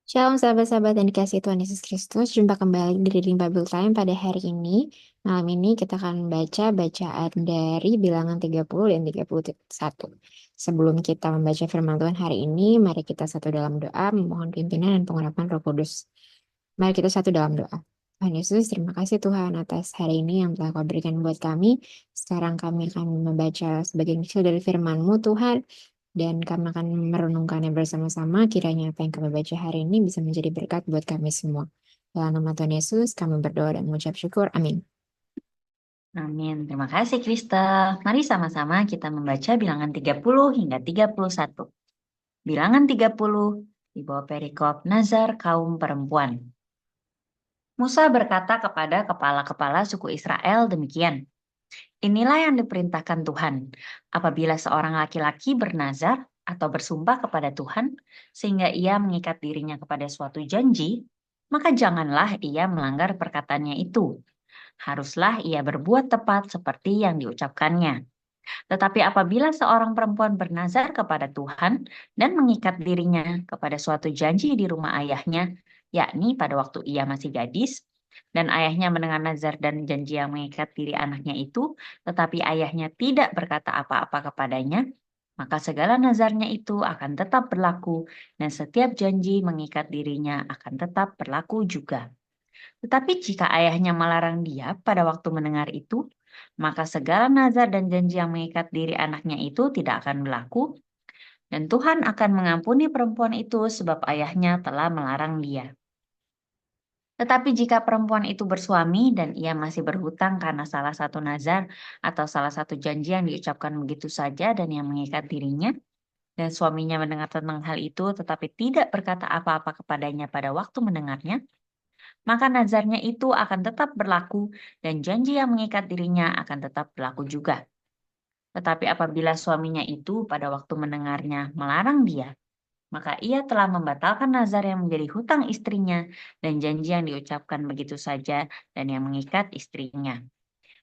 Shalom sahabat-sahabat yang dikasihi Tuhan Yesus Kristus. Jumpa kembali di Reading Bible Time pada hari ini. Malam ini kita akan baca bacaan dari Bilangan 30 dan 31. Sebelum kita membaca firman Tuhan hari ini, mari kita satu dalam doa memohon pimpinan dan pengurapan Roh Kudus. Mari kita satu dalam doa. Tuhan Yesus, terima kasih Tuhan atas hari ini yang telah Kau berikan buat kami. Sekarang kami akan membaca sebagian kecil dari firman-Mu Tuhan. Dan kami akan merenungkannya bersama-sama. Kiranya apa yang kami baca hari ini bisa menjadi berkat buat kami semua. Dalam nama Tuhan Yesus, kami berdoa dan mengucap syukur. Amin. Amin. Terima kasih, Krista. Mari sama-sama kita membaca bilangan 30 hingga 31. Bilangan 30 di bawah perikop Nazar kaum perempuan. Musa berkata kepada kepala-kepala suku Israel demikian. Inilah yang diperintahkan Tuhan. Apabila seorang laki-laki bernazar atau bersumpah kepada Tuhan, sehingga ia mengikat dirinya kepada suatu janji, maka janganlah ia melanggar perkataannya itu. Haruslah ia berbuat tepat seperti yang diucapkannya. Tetapi apabila seorang perempuan bernazar kepada Tuhan dan mengikat dirinya kepada suatu janji di rumah ayahnya, yakni pada waktu ia masih gadis, dan ayahnya mendengar nazar dan janji yang mengikat diri anaknya itu, tetapi ayahnya tidak berkata apa-apa kepadanya, maka segala nazarnya itu akan tetap berlaku, dan setiap janji mengikat dirinya akan tetap berlaku juga. Tetapi jika ayahnya melarang dia pada waktu mendengar itu, maka segala nazar dan janji yang mengikat diri anaknya itu tidak akan berlaku, dan Tuhan akan mengampuni perempuan itu sebab ayahnya telah melarang dia. Tetapi jika perempuan itu bersuami dan ia masih berhutang karena salah satu nazar atau salah satu janji yang diucapkan begitu saja dan yang mengikat dirinya, dan suaminya mendengar tentang hal itu tetapi tidak berkata apa-apa kepadanya pada waktu mendengarnya, maka nazarnya itu akan tetap berlaku dan janji yang mengikat dirinya akan tetap berlaku juga. Tetapi apabila suaminya itu pada waktu mendengarnya melarang dia, maka ia telah membatalkan nazar yang menjadi hutang istrinya dan janji yang diucapkan begitu saja dan yang mengikat istrinya.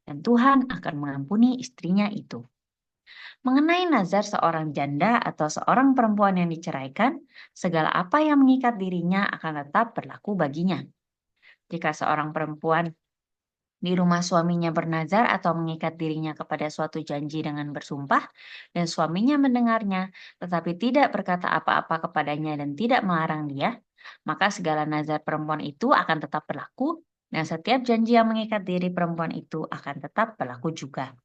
Dan Tuhan akan mengampuni istrinya itu. Mengenai nazar seorang janda atau seorang perempuan yang diceraikan, segala apa yang mengikat dirinya akan tetap berlaku baginya. Jika seorang perempuan di rumah suaminya bernazar atau mengikat dirinya kepada suatu janji dengan bersumpah, dan suaminya mendengarnya, tetapi tidak berkata apa-apa kepadanya dan tidak melarang dia, maka segala nazar perempuan itu akan tetap berlaku, dan setiap janji yang mengikat diri perempuan itu akan tetap berlaku juga.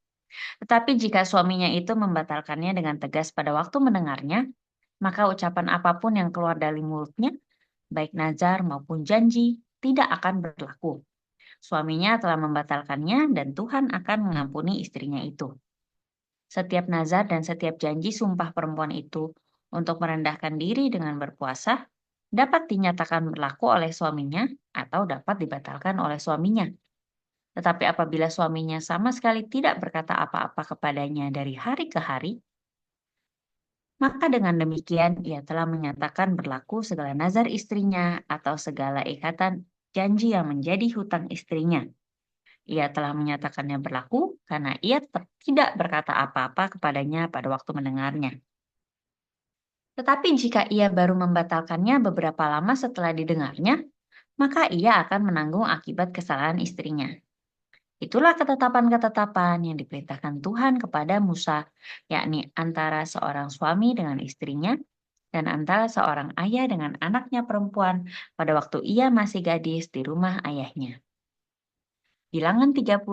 Tetapi jika suaminya itu membatalkannya dengan tegas pada waktu mendengarnya, maka ucapan apapun yang keluar dari mulutnya, baik nazar maupun janji, tidak akan berlaku. Suaminya telah membatalkannya dan Tuhan akan mengampuni istrinya itu. Setiap nazar dan setiap janji sumpah perempuan itu untuk merendahkan diri dengan berpuasa dapat dinyatakan berlaku oleh suaminya atau dapat dibatalkan oleh suaminya. Tetapi apabila suaminya sama sekali tidak berkata apa-apa kepadanya dari hari ke hari, maka dengan demikian ia telah menyatakan berlaku segala nazar istrinya atau segala ikatan janji yang menjadi hutang istrinya. Ia telah menyatakannya berlaku karena ia tidak berkata apa-apa kepadanya pada waktu mendengarnya. Tetapi jika ia baru membatalkannya beberapa lama setelah didengarnya, maka ia akan menanggung akibat kesalahan istrinya. Itulah ketetapan-ketetapan yang diperintahkan Tuhan kepada Musa, yakni antara seorang suami dengan istrinya dan antara seorang ayah dengan anaknya perempuan pada waktu ia masih gadis di rumah ayahnya. Bilangan 31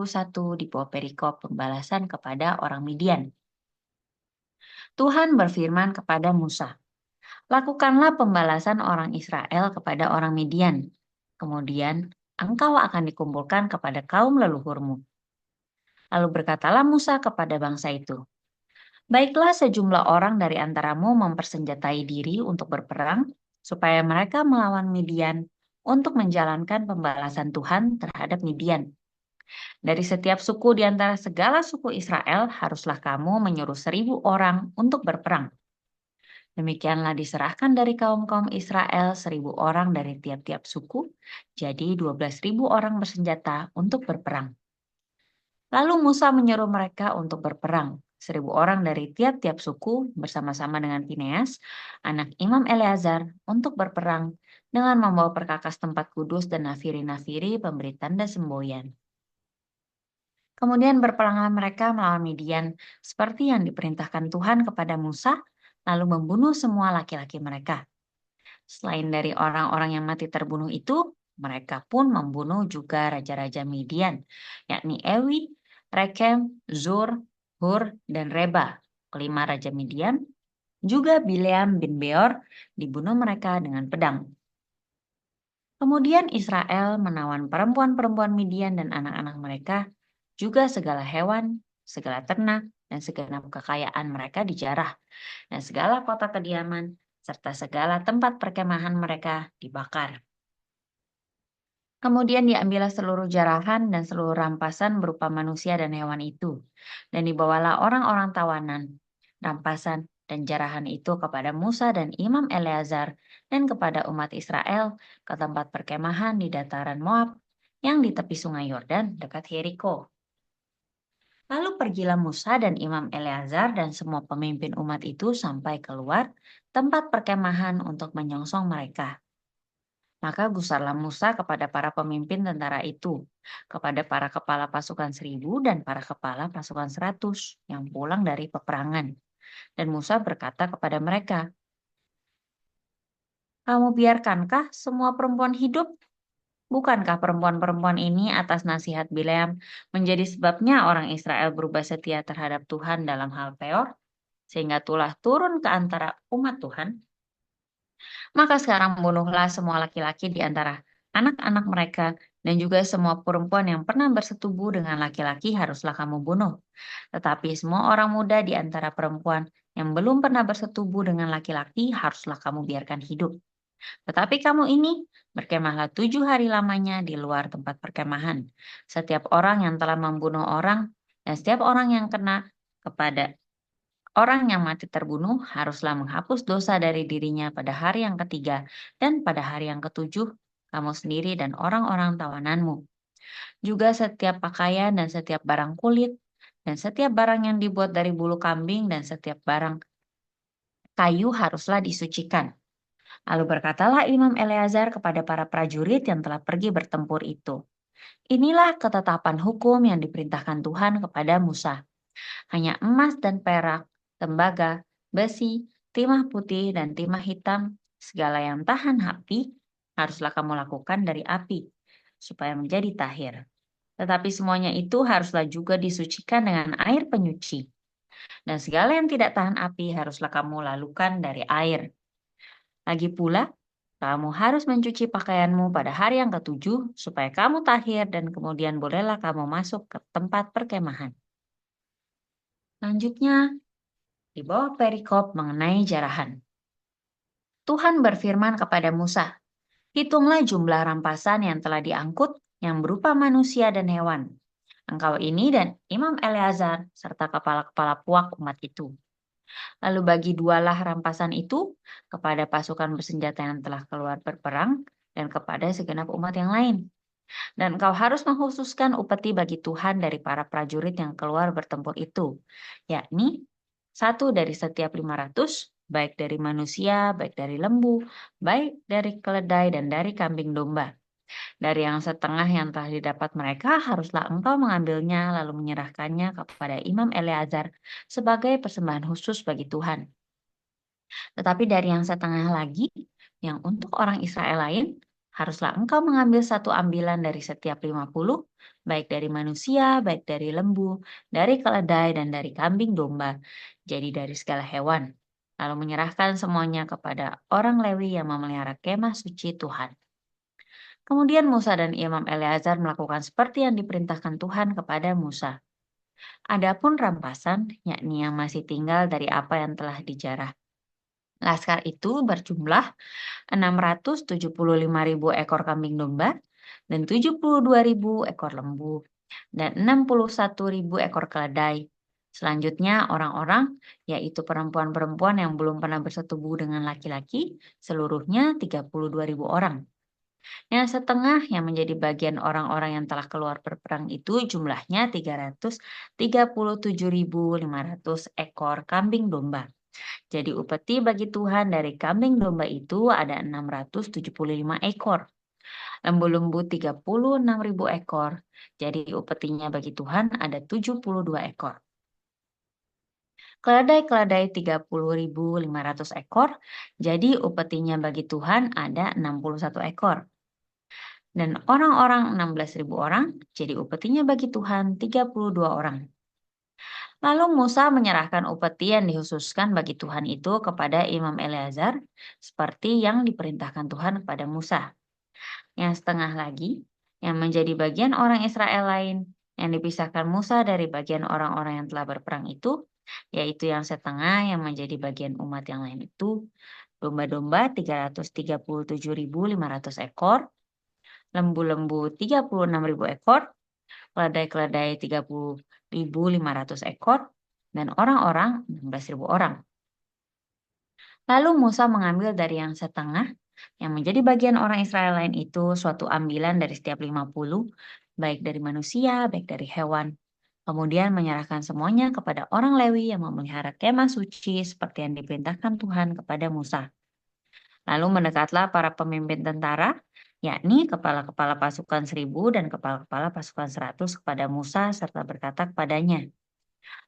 di bawah perikop pembalasan kepada orang Midian. Tuhan berfirman kepada Musa, lakukanlah pembalasan orang Israel kepada orang Midian. Kemudian engkau akan dikumpulkan kepada kaum leluhurmu. Lalu berkatalah Musa kepada bangsa itu, baiklah sejumlah orang dari antaramu mempersenjatai diri untuk berperang, supaya mereka melawan Midian untuk menjalankan pembalasan Tuhan terhadap Midian. Dari setiap suku di antara segala suku Israel, haruslah kamu menyuruh 1.000 orang untuk berperang. Demikianlah diserahkan dari kaum-kaum Israel 1.000 orang dari tiap-tiap suku, jadi 12.000 orang bersenjata untuk berperang. Lalu Musa menyuruh mereka untuk berperang, 1.000 orang dari tiap-tiap suku bersama-sama dengan Fineas, anak Imam Eleazar, untuk berperang dengan membawa perkakas tempat kudus dan nafiri-nafiri pemberi tanda semboyan. Kemudian berperanglah mereka melawan Midian seperti yang diperintahkan Tuhan kepada Musa, lalu membunuh semua laki-laki mereka. Selain dari orang-orang yang mati terbunuh itu, mereka pun membunuh juga raja-raja Midian, yakni Ewi, Rekem, Zur, Hur, dan Reba, kelima raja Midian. Juga Bileam bin Beor dibunuh mereka dengan pedang. Kemudian Israel menawan perempuan-perempuan Midian dan anak-anak mereka, juga segala hewan, segala ternak, dan segenap kekayaan mereka dijarah, dan segala kota kediaman, serta segala tempat perkemahan mereka dibakar. Kemudian diambillah seluruh jarahan dan seluruh rampasan berupa manusia dan hewan itu, dan dibawalah orang-orang tawanan, rampasan, dan jarahan itu kepada Musa dan Imam Eleazar dan kepada umat Israel ke tempat perkemahan di dataran Moab yang di tepi sungai Yordan dekat Yeriko. Lalu pergilah Musa dan Imam Eleazar dan semua pemimpin umat itu sampai keluar tempat perkemahan untuk menyongsong mereka. Maka gusarlah Musa kepada para pemimpin tentara itu, kepada para kepala pasukan 1.000 dan para kepala pasukan 100 yang pulang dari peperangan. Dan Musa berkata kepada mereka, "Kamu biarkankah semua perempuan hidup? Bukankah perempuan-perempuan ini atas nasihat Bileam menjadi sebabnya orang Israel berubah setia terhadap Tuhan dalam hal Peor, sehingga tulah turun ke antara umat Tuhan? Maka sekarang bunuhlah semua laki-laki di antara anak-anak mereka, dan juga semua perempuan yang pernah bersetubuh dengan laki-laki haruslah kamu bunuh. Tetapi semua orang muda di antara perempuan yang belum pernah bersetubuh dengan laki-laki haruslah kamu biarkan hidup. Tetapi kamu ini berkemahlah 7 hari lamanya di luar tempat perkemahan. Setiap orang yang telah membunuh orang dan setiap orang yang kena kepada orang yang mati terbunuh haruslah menghapus dosa dari dirinya pada hari yang ketiga dan pada hari yang ketujuh kamu sendiri dan orang-orang tawananmu. Juga setiap pakaian dan setiap barang kulit dan setiap barang yang dibuat dari bulu kambing dan setiap barang kayu haruslah disucikan. Lalu berkatalah Imam Eleazar kepada para prajurit yang telah pergi bertempur itu, "Inilah ketetapan hukum yang diperintahkan Tuhan kepada Musa. Hanya emas dan perak, tembaga, besi, timah putih, dan timah hitam, segala yang tahan api, haruslah kamu lakukan dari api, supaya menjadi tahir. Tetapi semuanya itu haruslah juga disucikan dengan air penyuci. Dan segala yang tidak tahan api haruslah kamu lalukan dari air. Lagi pula, kamu harus mencuci pakaianmu pada hari yang ketujuh, supaya kamu tahir dan kemudian bolehlah kamu masuk ke tempat perkemahan." Selanjutnya, di bawah perikop mengenai jarahan. Tuhan berfirman kepada Musa, "Hitunglah jumlah rampasan yang telah diangkut yang berupa manusia dan hewan. Engkau ini dan Imam Eleazar serta kepala-kepala puak umat itu. Lalu bagi dualah rampasan itu kepada pasukan bersenjata yang telah keluar berperang dan kepada segenap umat yang lain. Dan engkau harus mengkhususkan upeti bagi Tuhan dari para prajurit yang keluar bertempur itu, yakni 1 dari setiap 500, baik dari manusia, baik dari lembu, baik dari keledai, dan dari kambing domba. Dari yang setengah yang telah didapat mereka, haruslah engkau mengambilnya lalu menyerahkannya kepada Imam Eleazar sebagai persembahan khusus bagi Tuhan. Tetapi dari yang setengah lagi, yang untuk orang Israel lain, haruslah engkau mengambil satu ambilan dari setiap 50, baik dari manusia, baik dari lembu, dari keledai, dan dari kambing domba, jadi dari segala hewan. Lalu menyerahkan semuanya kepada orang Lewi yang memelihara kemah suci Tuhan. Kemudian Musa dan Imam Eleazar melakukan seperti yang diperintahkan Tuhan kepada Musa. Adapun rampasan, yakni yang masih tinggal dari apa yang telah dijarah, Laskar itu berjumlah 675.000 ekor kambing domba dan 72.000 ekor lembu dan 61.000 ekor keledai. Selanjutnya orang-orang, yaitu perempuan-perempuan yang belum pernah bersetubuh dengan laki-laki, seluruhnya 32.000 orang. Yang setengah yang menjadi bagian orang-orang yang telah keluar berperang itu jumlahnya 337.500 ekor kambing domba. Jadi upeti bagi Tuhan dari kambing domba itu ada 675 ekor. Lembu-lembu 36.000 ekor. Jadi upetinya bagi Tuhan ada 72 ekor. Keledai-keledai 30.500 ekor. Jadi upetinya bagi Tuhan ada 61 ekor. Dan orang-orang 16.000 orang, jadi upetinya bagi Tuhan 32 orang. Lalu Musa menyerahkan upeti yang dikhususkan bagi Tuhan itu kepada Imam Eleazar, seperti yang diperintahkan Tuhan kepada Musa. Yang setengah lagi, yang menjadi bagian orang Israel lain, yang dipisahkan Musa dari bagian orang-orang yang telah berperang itu, yaitu yang setengah yang menjadi bagian umat yang lain itu, domba-domba 337.500 ekor, lembu-lembu 36.000 ekor, keledai-keledai 30.500 ekor, dan orang-orang 16.000 orang. Lalu Musa mengambil dari yang setengah, yang menjadi bagian orang Israel lain itu suatu ambilan dari setiap 50, baik dari manusia, baik dari hewan. Kemudian menyerahkan semuanya kepada orang Lewi yang memelihara kemah suci seperti yang diperintahkan Tuhan kepada Musa. Lalu mendekatlah para pemimpin tentara, yakni kepala-kepala pasukan 1.000 dan kepala-kepala pasukan 100 kepada Musa serta berkata kepadanya,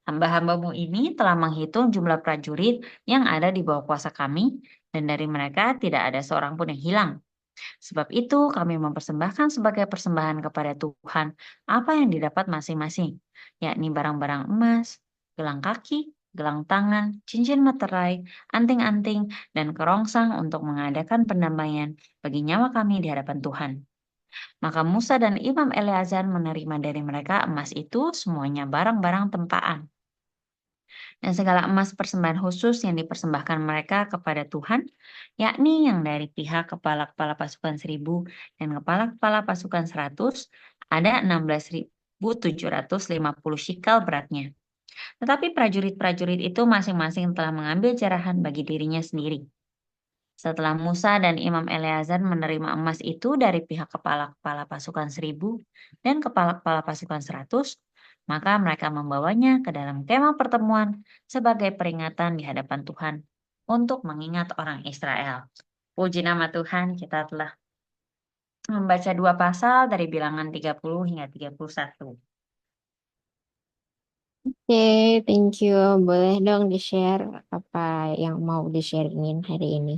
hamba-hambamu ini telah menghitung jumlah prajurit yang ada di bawah kuasa kami, dan dari mereka tidak ada seorang pun yang hilang. Sebab itu kami mempersembahkan sebagai persembahan kepada Tuhan apa yang didapat masing-masing, yakni barang-barang emas, gelang kaki, gelang tangan, cincin materai, anting-anting, dan kerongsang untuk mengadakan pendamaian bagi nyawa kami di hadapan Tuhan. Maka Musa dan Imam Eleazar menerima dari mereka emas itu semuanya barang-barang tempaan. Dan segala emas persembahan khusus yang dipersembahkan mereka kepada Tuhan, yakni yang dari pihak kepala-kepala pasukan 1.000 dan kepala-kepala pasukan 100, ada 16.750 shikal beratnya. Tetapi prajurit-prajurit itu masing-masing telah mengambil cerahan bagi dirinya sendiri. Setelah Musa dan Imam Eleazar menerima emas itu dari pihak kepala-kepala pasukan 1.000 dan kepala-kepala pasukan 100, maka mereka membawanya ke dalam kemah pertemuan sebagai peringatan di hadapan Tuhan untuk mengingat orang Israel. Puji nama Tuhan, kita telah membaca 2 pasal dari bilangan 30 hingga 31. Oke, thank you. Boleh dong di-share apa yang mau di-sharingin hari ini.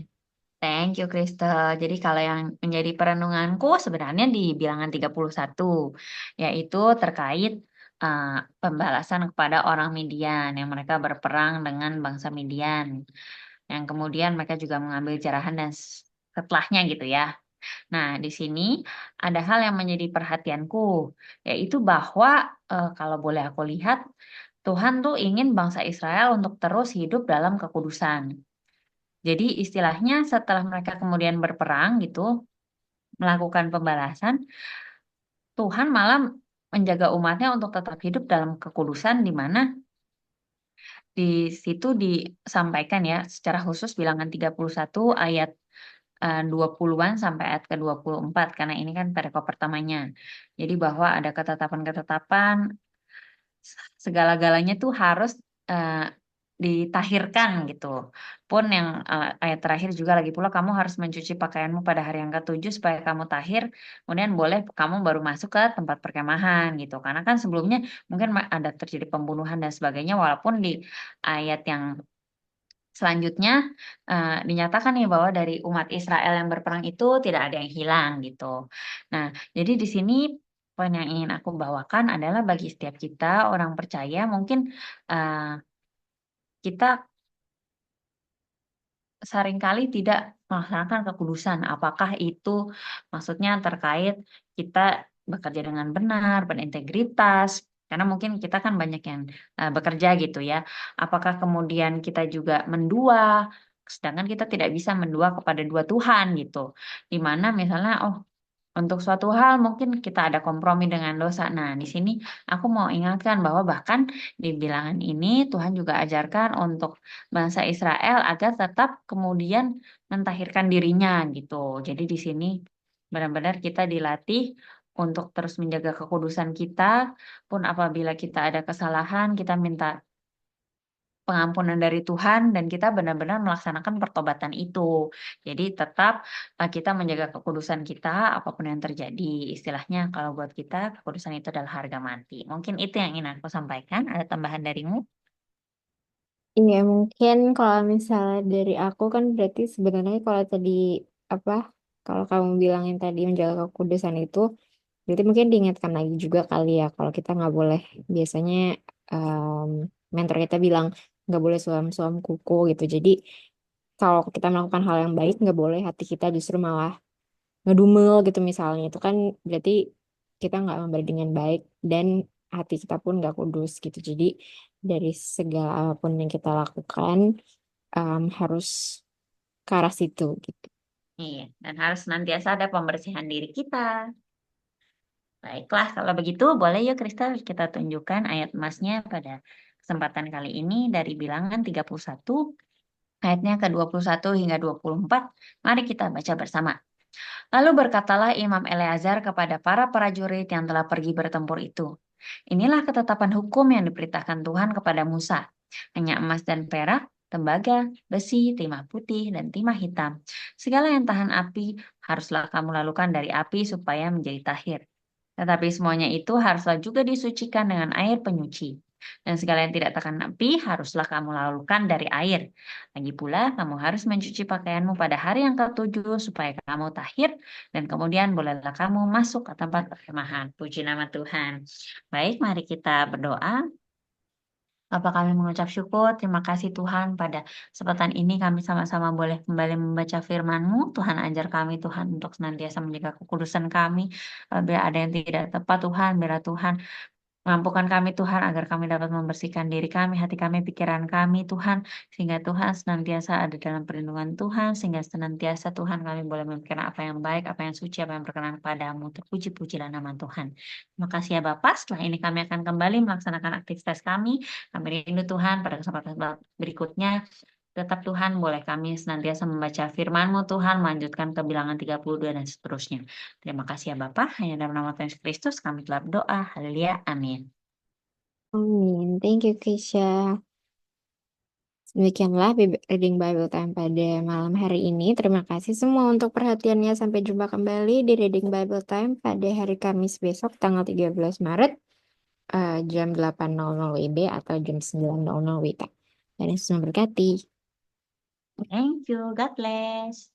Thank you, Crystal. Jadi kalau yang menjadi perenunganku sebenarnya di bilangan 31, yaitu terkait uh, pembalasan kepada orang Midian yang mereka berperang dengan bangsa Midian. Yang kemudian mereka juga mengambil jarahan dan setelahnya gitu ya. Nah, di sini ada hal yang menjadi perhatianku, yaitu bahwa kalau boleh aku lihat, Tuhan tuh ingin bangsa Israel untuk terus hidup dalam kekudusan. Jadi istilahnya setelah mereka kemudian berperang gitu, melakukan pembalasan, Tuhan malah menjaga umatnya untuk tetap hidup dalam kekudusan di mana di situ disampaikan ya secara khusus bilangan 31 ayat 20-an sampai ayat ke-24 karena ini kan perikop pertamanya. Jadi bahwa ada ketetapan-ketetapan segala-galanya tuh harus eh, ditahirkan gitu. Pun yang ayat terakhir juga lagi pula kamu harus mencuci pakaianmu pada hari yang ke-7 supaya kamu tahir, kemudian boleh kamu baru masuk ke tempat perkemahan gitu. Karena kan sebelumnya mungkin ada terjadi pembunuhan dan sebagainya walaupun di ayat yang selanjutnya dinyatakan nih bahwa dari umat Israel yang berperang itu tidak ada yang hilang gitu. Nah, jadi di sini poin yang ingin aku bawakan adalah bagi setiap kita orang percaya mungkin eh, kita seringkali tidak melaksanakan kekudusan. Apakah itu maksudnya terkait kita bekerja dengan benar, berintegritas, karena mungkin kita kan banyak yang bekerja gitu ya. Apakah kemudian kita juga mendua, sedangkan kita tidak bisa mendua kepada dua Tuhan gitu. Di mana misalnya, oh untuk suatu hal mungkin kita ada kompromi dengan dosa. Nah, di sini aku mau ingatkan bahwa bahkan di bilangan ini Tuhan juga ajarkan untuk bangsa Israel agar tetap kemudian mentahirkan dirinya gitu. Jadi di sini Benar-benar kita dilatih untuk terus menjaga kekudusan kita, pun apabila kita ada kesalahan, kita minta pengampunan dari Tuhan dan kita benar-benar melaksanakan pertobatan itu. Jadi tetap kita menjaga kekudusan kita apapun yang terjadi. Istilahnya kalau buat kita kekudusan itu adalah harga mati. Mungkin itu yang ingin aku sampaikan. Ada tambahan darimu? Iya, mungkin kalau misalnya dari aku kan berarti sebenarnya kalau tadi apa, kalau kamu bilangin tadi menjaga kekudusan itu, berarti mungkin diingatkan lagi juga kali ya kalau kita nggak boleh, biasanya em, mentor kita bilang nggak boleh suam-suam kuku gitu. Jadi kalau kita melakukan hal yang baik nggak boleh hati kita justru malah ngedumel gitu misalnya. Itu kan berarti kita nggak memberi dengan baik dan hati kita pun nggak kudus gitu. Jadi dari segala apapun yang kita lakukan harus ke arah situ gitu. Iya, dan harus senantiasa ada pembersihan diri kita. Baiklah, kalau begitu boleh yuk Kristal kita tunjukkan ayat emasnya pada kesempatan kali ini dari bilangan 31 ayatnya ke 21 hingga 24. Mari kita baca bersama. Lalu berkatalah Imam Eleazar kepada para prajurit yang telah pergi bertempur itu. Inilah ketetapan hukum yang diperintahkan Tuhan kepada Musa. Hanya emas dan perak, tembaga, besi, timah putih, dan timah hitam. Segala yang tahan api haruslah kamu lakukan dari api supaya menjadi tahir. Tetapi semuanya itu haruslah juga disucikan dengan air penyuci. Dan segala yang tidak tahan api haruslah kamu lakukan dari air. Lagi pula, kamu harus mencuci pakaianmu pada hari yang ketujuh supaya kamu tahir dan kemudian bolehlah kamu masuk ke tempat perkemahan. Puji nama Tuhan. Baik, mari kita berdoa. Bapa kami mengucap syukur, terima kasih Tuhan pada kesempatan ini kami sama-sama boleh kembali membaca firman-Mu. Tuhan ajar kami Tuhan untuk senantiasa menjaga kekudusan kami. Bila ada yang tidak tepat Tuhan, biarlah Tuhan mampukan kami Tuhan agar kami dapat membersihkan diri kami, hati kami, pikiran kami Tuhan. Sehingga Tuhan senantiasa ada dalam perlindungan Tuhan. Sehingga senantiasa Tuhan kami boleh memikirkan apa yang baik, apa yang suci, apa yang berkenan kepadamu. Terpuji-pujilah nama Tuhan. Terima kasih ya Bapak. Setelah ini kami akan kembali melaksanakan aktivitas kami. Kami rindu Tuhan pada kesempatan berikutnya. Tetap Tuhan, boleh kami senantiasa membaca firman-Mu Tuhan, melanjutkan ke bilangan 32 dan seterusnya. Terima kasih ya Bapak, hanya dalam nama Tuhan Yesus Kristus kami telah berdoa. Haleluya, amin. Amin. Thank you, Keisha. Demikianlah Reading Bible Time pada malam hari ini. Terima kasih semua untuk perhatiannya. Sampai jumpa kembali di Reading Bible Time pada hari Kamis besok tanggal 13 Maret jam 8.00 WIB atau jam 9.00 WITA. Dan Yesus memberkati. Thank you, God bless.